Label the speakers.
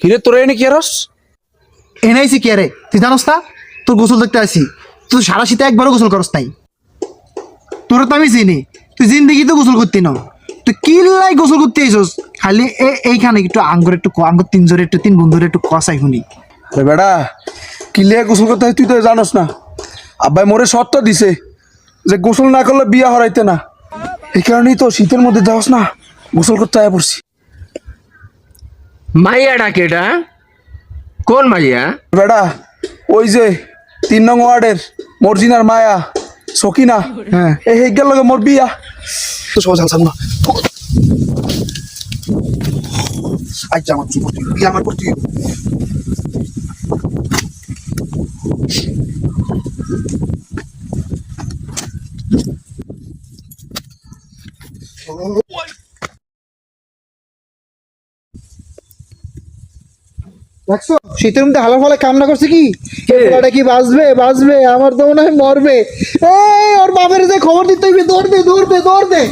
Speaker 1: কিরে তোরা এনে কি আরস?
Speaker 2: এনাইছি কি আরে, তুই জানোস না তোর গোসল দেখতে আসি? তুই তো সারা শীতে একবারও গোসল করস নাই। তোর তো আমি চিনি, তুই জিন্দিগি তো গোসল করতি না। তুই কি লাই গোসল করতে আইসস? খালি এইখানে একটু আঙ্গুর একটু আঙ্গুর তিন জোরে একটু তিন বন্ধুরে একটু কষাই শুনি।
Speaker 1: আরে বেটা কিলে গোসল করতে হয় তুই তো জানোস না। আব্বাই মোরে শর্ত দিছে যে গোসল না করলে বিয়া হরাইতে না। এই কারণেই তো শীতের মধ্যে যাওয়াস না, গোসল করতে আয়া পড়ছি।
Speaker 3: মাইয়াটা কেটা? কোন মাইয়া?
Speaker 1: বেটা ওই যে 3 নং ওয়ার্ডের মর্জিনার মায়া সকিনা।
Speaker 2: হ্যাঁ
Speaker 1: এই গেল লগে মোর বিয়া। তো সব জানতাম না। আজ আমার কি করতে বিয়া আমার করতে।
Speaker 2: দেখছো শীতের মধ্যে হালার ফলে কামনা করছে কি এটা কি বাঁচবে বাঁচবে, আমার তো মনে হয় মরবে। এই ওর বাপের যে খবর দিতে হইবে, দৌড় দে দৌড় দে দৌড় দে।